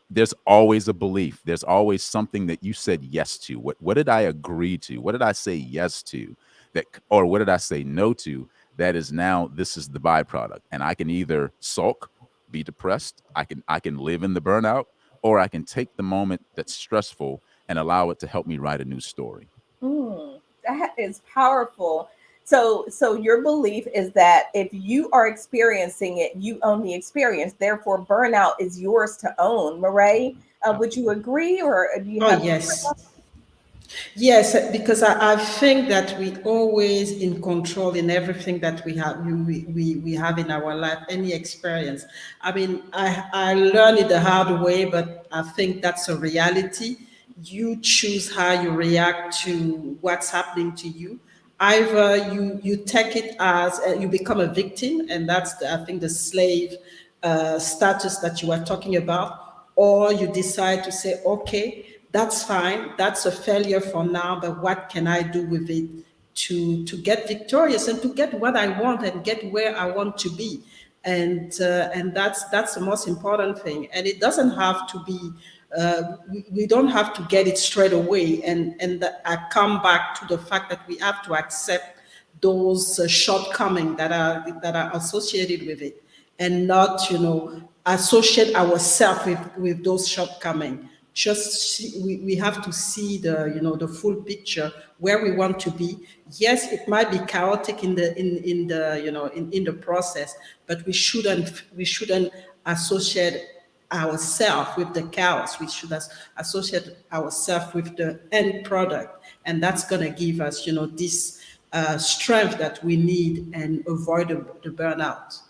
There's always a belief. There's always something that you said yes to. What did I agree to? What did I say yes to? That, or what did I say no to? That is now, this is the byproduct. And I can either sulk, be depressed, I can live in the burnout, or I can take the moment that's stressful and allow it to help me write a new story.
Mm, that is powerful. So your belief is that if you are experiencing it, you own the experience. Therefore, burnout is yours to own. Mireille, would you agree, or do you
Oh,
have?
yes. Yes, because I think that we always in control in everything that we have we have in our life, any experience. I mean, I learned it the hard way, but I think that's a reality. You choose how you react to what's happening to you. Either you take it as you become a victim, and that's I think the slave status that you are talking about, or you decide to say, okay, that's fine, that's a failure for now, but what can I do with it to get victorious and to get what I want and get where I want to be? And that's the most important thing. And it doesn't have to be. We don't have to get it straight away. I come back to the fact that we have to accept those shortcomings that are associated with it, and not associate ourselves with those shortcomings. We have to see the full picture where we want to be. Yes, it might be chaotic in the process, but we shouldn't associate ourselves with the chaos. We should associate ourselves with the end product, and that's going to give us this strength that we need and avoid the burnout.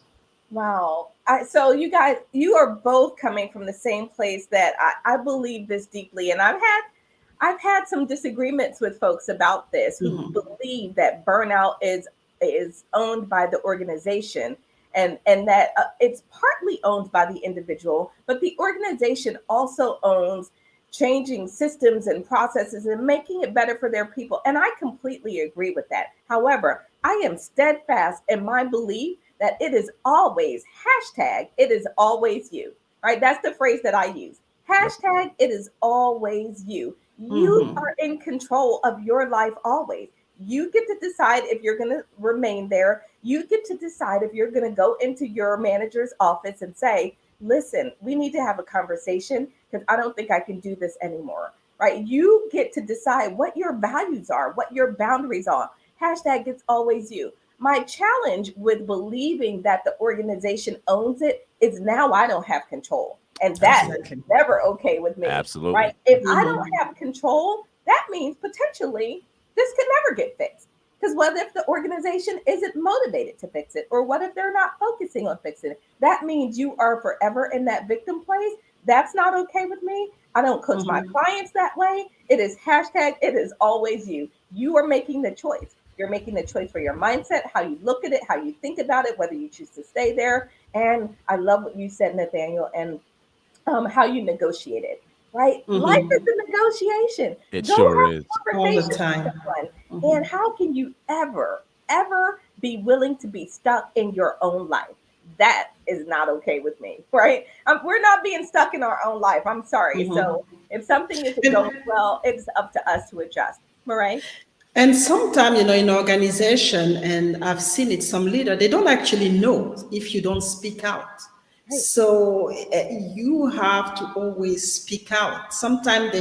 Wow. So you guys, you are both coming from the same place that I believe this deeply, and I've had some disagreements with folks about this who
Mhm.
believe that burnout is owned by the organization, and that it's partly owned by the individual, but the organization also owns changing systems and processes and making it better for their people. And I completely agree with that. However, I am steadfast in my belief that it is always hashtag it is always you. Right? That's the phrase that I use.
Yep.
Hashtag it is always you. You
Mhm.
are in control of your life always. You get to decide if you're going to remain there. You get to decide if you're going to go into your manager's office and say, listen, we need to have a conversation because I don't think I can do this anymore. Right? You get to decide what your values are, what your boundaries are. Hashtag it's always you. My challenge with believing that the organization owns it is now I don't have control. And that is
Exactly.
never okay with me, right?
Absolutely.
If I don't
Mhm.
have control, that means potentially this could never get fixed. Because what if the organization isn't motivated to fix it? Or what if they're not focusing on fixing it? That means you are forever in that victim place. That's not okay with me. I don't coach my
Mhm.
clients that way. It is hashtag, it is always you. You are making the choice. You're making the choice for your mindset, how you look at it, how you think about it, whether you choose to stay there. And I love what you said, Nathaniel, and how you negotiate it, right? Life is
Mhm.
a negotiation.
It
Go
sure
have
is.
All the
conversations with
time.
someone. And
Mhm.
how can you ever be willing to be stuck in your own life? That is not okay with me, right? We're not being stuck in our own life. I'm sorry.
Mhm.
So if something isn't going
And
well, it's up to us to adjust. Right?
And sometimes, in organization, and I've seen it, some leader, they don't actually know if you don't speak out.
Right.
So you have to always speak out. Sometimes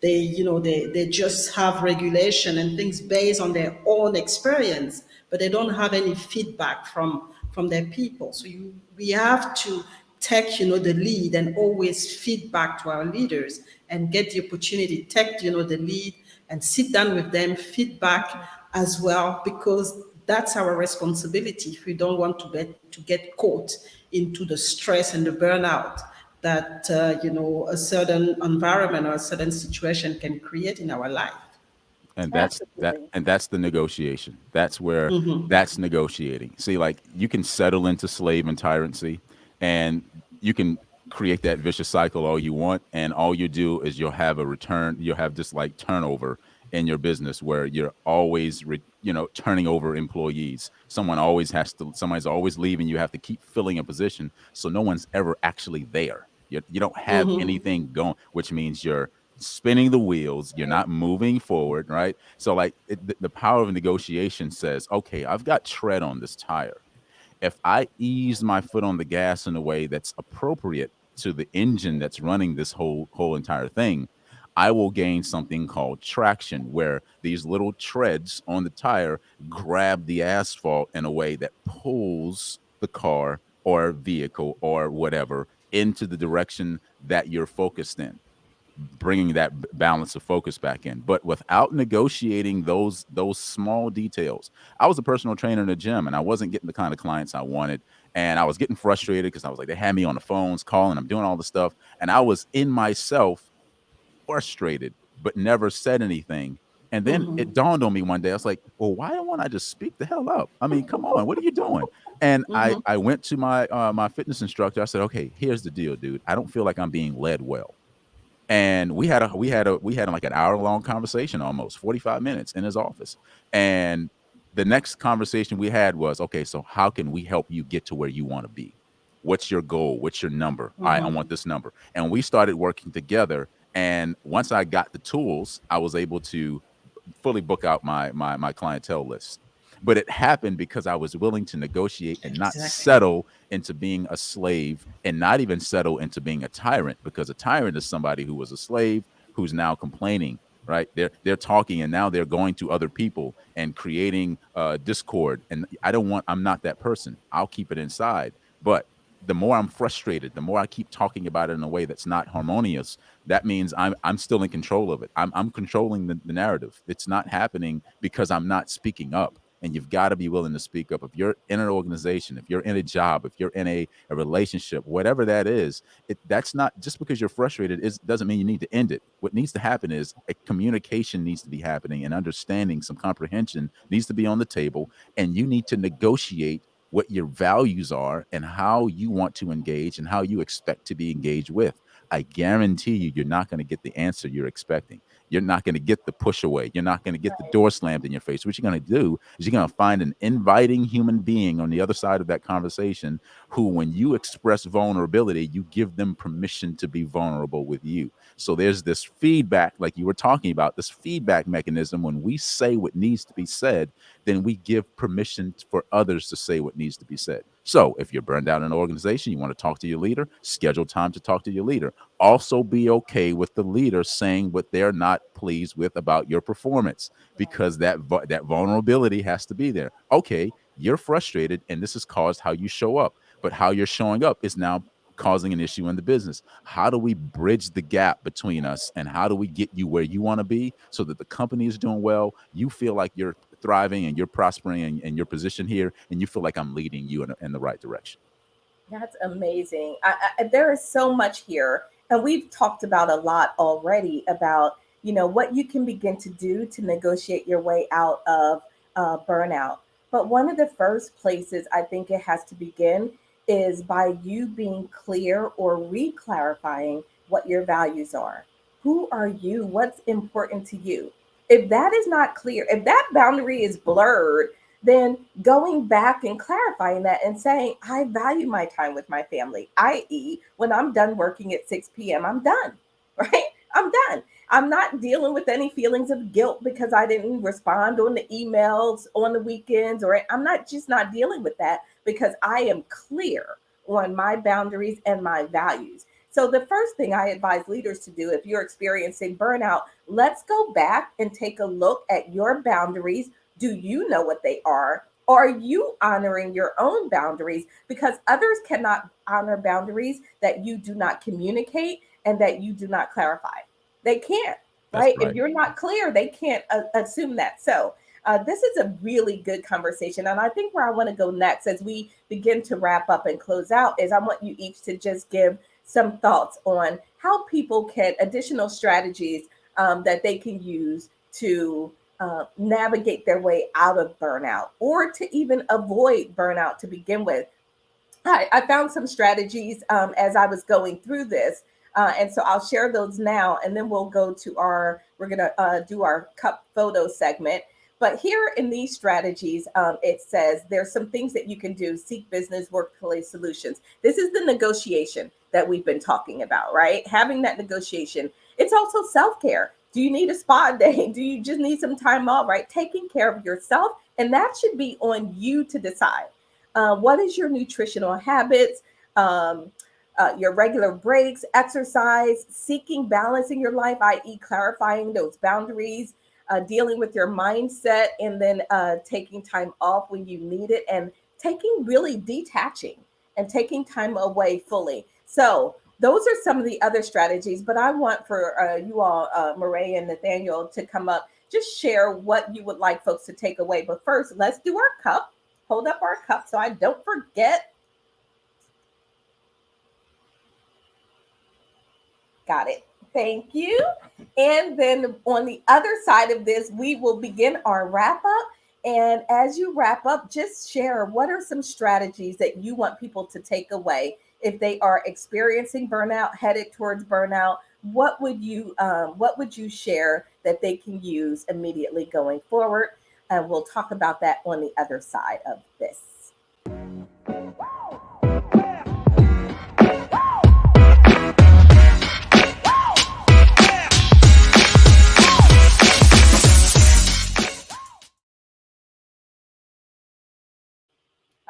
they just have regulation and things based on their own experience, but they don't have any feedback from their people. So we have to take the lead and always feedback to our leaders and get the opportunity, take the lead and sit down with them, feedback as well, because that's our responsibility if we don't want to get caught into the stress and the burnout that a certain environment or a certain situation can create in our life.
And
Absolutely.
that's the negotiation. That's where that's negotiating. See, like, you can settle into slave and tyrancy, and you can create that vicious cycle all you want, and all you do is you'll have this like turnover in your business where you're always turning over employees. Somebody's always leaving. You have to keep filling a position, so no one's ever actually there. You don't have anything going, which means you're spinning the wheels. You're not moving forward, right? So like the power of negotiation says, okay, I've got tread on this tire. If I ease my foot on the gas in a way that's appropriate to the engine that's running this whole entire thing, I will gain something called traction, where these little treads on the tire grab the asphalt in a way that pulls the car or vehicle or whatever into the direction that you're focused in, bringing that balance of focus back in. But without negotiating those small details, I was a personal trainer in a gym, and I wasn't getting the kind of clients I wanted, and I was getting frustrated because I was like, they had me on the phones calling, I'm doing all the stuff, and I was in myself frustrated, but never said anything. And then it dawned on me one day, I was like, well, why don't I just speak the hell up? I mean, come on, what are you doing? And I went to my my fitness instructor. I said, okay, here's the deal, dude. I don't feel like I'm being led well. And we had like an hour-long conversation, almost 45 minutes in his office. And the next conversation we had was, okay, so how can we help you get to where you want to be? What's your goal? What's your number? I want this number. And we started working together. And once I got the tools, I was able to fully book out my clientele list. But it happened because I was willing to negotiate and not settle into being a slave, and not even settle into being a tyrant, because a tyrant is somebody who was a slave who's now complaining, right? They're talking, and now they're going to other people and creating discord. And I'm not that person. I'll keep it inside. But the more I'm frustrated, the more I keep talking about it in a way that's not harmonious, that means I'm still in control of it. I'm controlling the narrative. It's not happening because I'm not speaking up. And you've got to be willing to speak up. If you're in an organization, if you're in a job, if you're in a relationship, whatever that is, that's not just because you're frustrated. It doesn't mean you need to end it. What needs to happen is a communication needs to be happening, and understanding, some comprehension needs to be on the table, and you need to negotiate what your values are and how you want to engage and how you expect to be engaged with. I guarantee you're not going to get the answer you're expecting. You're not going to get the push away. You're not going to get the door slammed in your face. What you're going to do is you're going to find an inviting human being on the other side of that conversation who, when you express vulnerability, you give them permission to be vulnerable with you. So there's this feedback, like you were talking about, this feedback mechanism. When we say what needs to be said, then we give permission for others to say what needs to be said. So if you're burned out in an organization, you want to talk to your leader, schedule time to talk to your leader. Also be okay with the leader saying what they're not pleased with about your performance, because that vulnerability has to be there. Okay, you're frustrated, and this has caused how you show up, but how you're showing up is now causing an issue in the business. How do we bridge the gap between us, and how do we get you where you want to be so that the company is doing well, you feel like you're thriving and you're prospering and your position here, and you feel like I'm leading you in the right direction.
That's amazing. There is so much here, and we've talked about a lot already about, what you can begin to do to negotiate your way out of burnout. But one of the first places I think it has to begin is by you being clear or re-clarifying what your values are. Who are you? What's important to you? If that is not clear, if that boundary is blurred, then going back and clarifying that and saying, I value my time with my family, i.e., when I'm done working at 6 p.m., I'm done, right? I'm done. I'm not dealing with any feelings of guilt because I didn't respond on the emails on the weekends, or I'm not dealing with that because I am clear on my boundaries and my values. So the first thing I advise leaders to do, if you're experiencing burnout, let's go back and take a look at your boundaries. Do you know what they are? Are you honoring your own boundaries? Because others cannot honor boundaries that you do not communicate and that you do not clarify. They can't, right? If you're not clear, they can't assume that. So this is a really good conversation. And I think where I want to go next as we begin to wrap up and close out is I want you each to just give some thoughts on how people can, additional strategies that they can use to navigate their way out of burnout, or to even avoid burnout to begin with. I found some strategies as I was going through this. And so I'll share those now, and then we'll go to we're going to do our cup photo segment. But here in these strategies, it says there's some things that you can do. Seek business workplace solutions. This is the negotiation that we've been talking about, right? Having that negotiation. It's also self-care. Do you need a spa day? Do you just need some time off, right? Taking care of yourself. And that should be on you to decide. What is your nutritional habits? Your regular breaks, exercise, seeking balance in your life, i.e., clarifying those boundaries, dealing with your mindset, and then taking time off when you need it, and taking really detaching and taking time away fully. So, those are some of the other strategies, but I want for you all, Mireille and Nathaniel, to come up, just share what you would like folks to take away. But first, let's do our cup. Hold up our cup so I don't forget. Got it. Thank you. And then on the other side of this, we will begin our wrap up. And as you wrap up, just share what are some strategies that you want people to take away if they are experiencing burnout, headed towards burnout. What would you share that they can use immediately going forward? And we'll talk about that on the other side of this.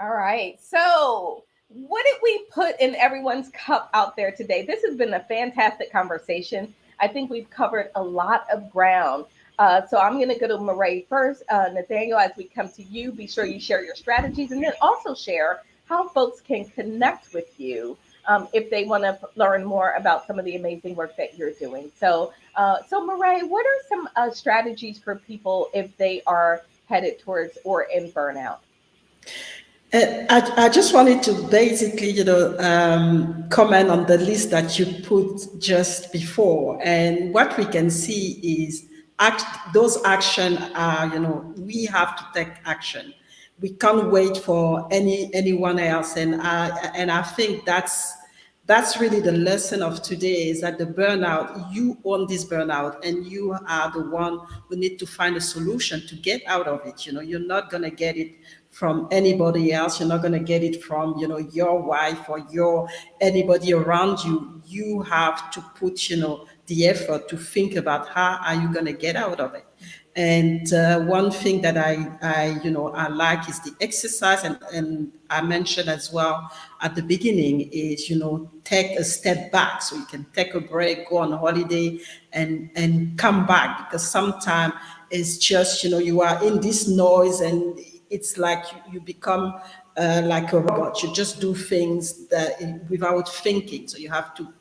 All right. So, what did we put in everyone's cup out there today? This has been a fantastic conversation. I think we've covered a lot of ground. So, I'm going to go to Mireille first. Nathaniel, as we come to you, be sure you share your strategies and then also share how folks can connect with you if they want to learn more about some of the amazing work that you're doing. So, Mireille, what are some strategies for people if they are headed towards or in burnout?
I just wanted to basically, comment on the list that you put just before. And what we can see is those action are, we have to take action. We can't wait for anyone else. And I think that's really the lesson of today, is that the burnout, you own this burnout and you are the one who need to find a solution to get out of it. You're not going to get it from anybody else. You're not going to get it from, your wife or anybody around you. You have to put, the effort to think about how are you going to get out of it. And one thing that I like is the exercise, and I mentioned as well at the beginning is, take a step back, so you can take a break, go on holiday, and come back, because sometimes it's just, you are in this noise and it's like you become like a robot. You just do things that without thinking. So you have to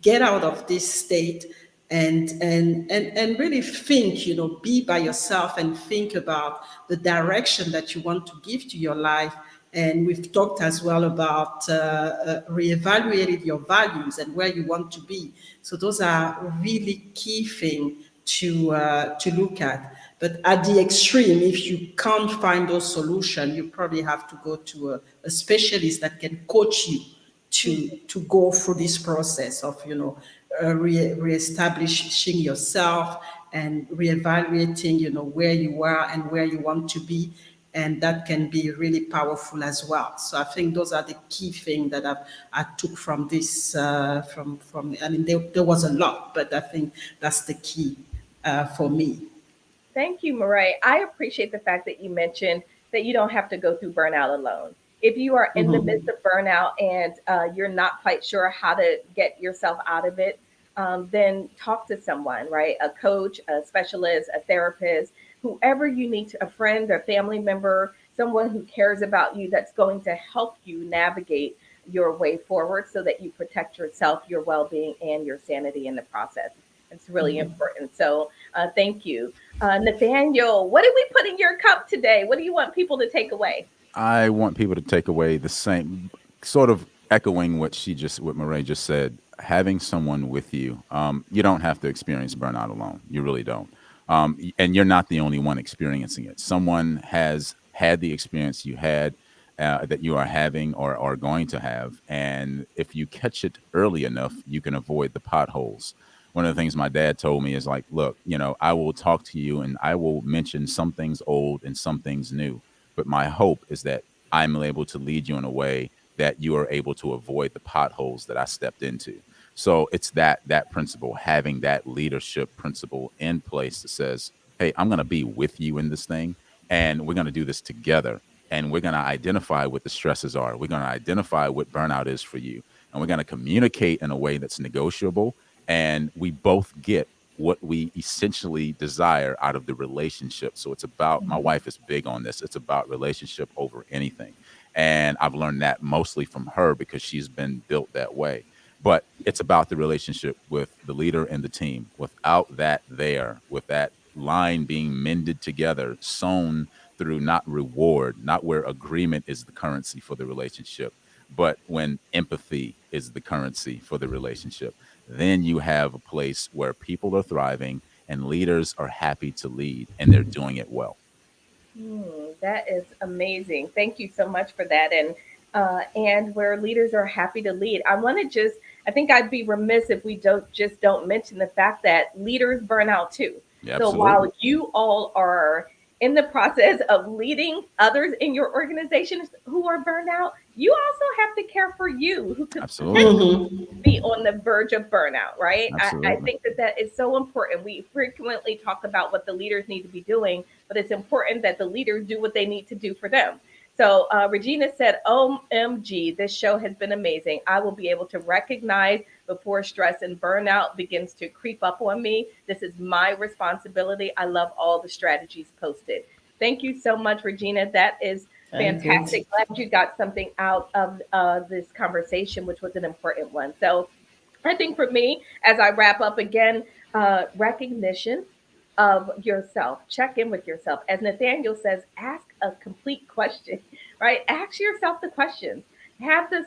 get out of this state and really think, be by yourself and think about the direction that you want to give to your life. And we've talked as well about reevaluating your values and where you want to be. So those are really key things to look at. But at the extreme, if you can't find those solutions, you probably have to go to a specialist that can coach you to go through this process of, reestablishing yourself and reevaluating, where you are and where you want to be. And that can be really powerful as well. So I think those are the key things that I took from this, from I mean, there was a lot, but I think that's the key for me.
Thank you, Mireille. I appreciate the fact that you mentioned that you don't have to go through burnout alone. If you are in the midst of burnout and you're not quite sure how to get yourself out of it, then talk to someone, right? A coach, a specialist, a therapist, whoever you need to, a friend or family member, someone who cares about you that's going to help you navigate your way forward so that you protect yourself, your well-being, and your sanity in the process. It's really important. So thank you. Nathaniel, what did we put in your cup today? What do you want people to take away?
I want people to take away the same, sort of echoing what Mireille just said. Having someone with you, you don't have to experience burnout alone. You really don't. And you're not the only one experiencing it. Someone has had the experience you had, that you are having or are going to have. And if you catch it early enough, you can avoid the potholes. one of the things my dad told me is like, look, I will talk to you and I will mention some things old and some things new. But my hope is that I'm able to lead you in a way that you are able to avoid the potholes that I stepped into. So it's that principle, having that leadership principle in place that says, hey, I'm going to be with you in this thing, and we're going to do this together. And we're going to identify what the stresses are. We're going to identify what burnout is for you. And we're going to communicate in a way that's negotiable. And we both get what we essentially desire out of the relationship. So it's about, my wife is big on this. It's about relationship over anything. And I've learned that mostly from her because she's been built that way. But it's about the relationship with the leader and the team. Without that with that line being mended together, sewn through not reward, not where agreement is the currency for the relationship, but when empathy is the currency for the relationship, then you have a place where people are thriving and leaders are happy to lead and they're doing it well.
That is amazing. Thank you so much for that. And where leaders are happy to lead. I think I'd be remiss if we don't mention the fact that leaders burn out too.
Yeah,
So
absolutely.
while you all are in the process of leading others in your organizations who are burned out, you also have to care for you who could
Absolutely.
be on the verge of burnout, right? I
Absolutely.
think that is so important. We frequently talk about what the leaders need to be doing, but it's important that the leaders do what they need to do for them. So Regina said, OMG, this show has been amazing. I will be able to recognize before stress and burnout begins to creep up on me. This is my responsibility. I love all the strategies posted. Thank you so much, Regina. That is fantastic. Glad you got something out of this conversation, which was an important one. So I think for me, as I wrap up again, recognition of yourself, check in with yourself. As Nathaniel says, ask a complete question, right? Ask yourself the questions. Have the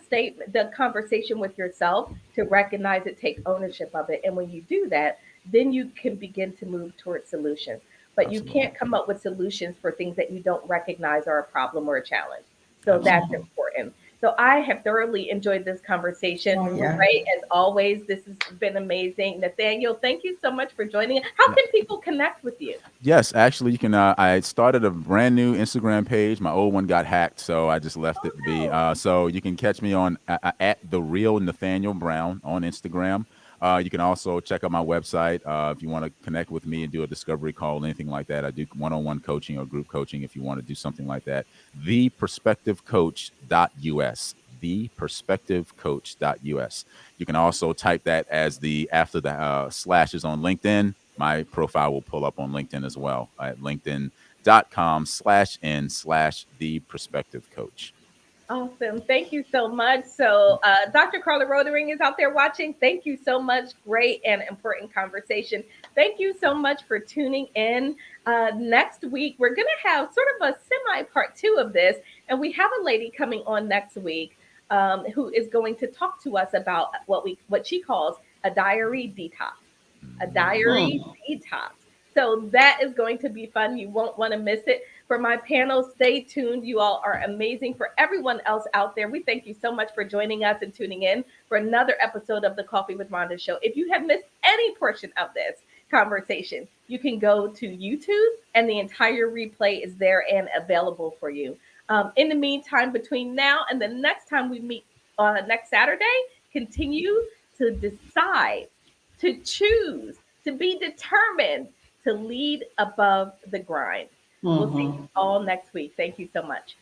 conversation with yourself to recognize it, take ownership of it. And when you do that, then you can begin to move towards solutions. But you
Absolutely.
can't come up with solutions for things that you don't recognize are a problem or a challenge. So that's
Absolutely.
important. So I have thoroughly enjoyed this conversation. Right, as always, this has been amazing. Nathaniel, thank you so much for joining. How can people connect with you?
Yes, actually, you can. I started a brand new Instagram page. My old one got hacked, so I just left it to be. So you can catch me on at the real Nathaniel Brown on Instagram. You can also check out my website if you want to connect with me and do a discovery call, anything like that. I do one-on-one coaching or group coaching if you want to do something like that. ThePerspectiveCoach.us. ThePerspectiveCoach.us. You can also type that as after the slashes on LinkedIn. My profile will pull up on LinkedIn as well at linkedin.com/the perspective coach.
Awesome. Thank you so much. So, Dr. Carla Rodering is out there watching. Thank you so much. Great and important conversation. Thank you so much for tuning in. Next week, we're going to have sort of a semi part two of this. And we have a lady coming on next week who is going to talk to us about what she calls a diary detox. A diary detox. So that is going to be fun. You won't want to miss it. For my panel, stay tuned. You all are amazing. For everyone else out there, we thank you so much for joining us and tuning in for another episode of the Coffee with Rhonda Show. If you have missed any portion of this conversation, you can go to YouTube and the entire replay is there and available for you. In the meantime, between now and the next time we meet next Saturday, continue to decide, to choose, to be determined to lead above the grind. We'll see you all next week. Thank you so much.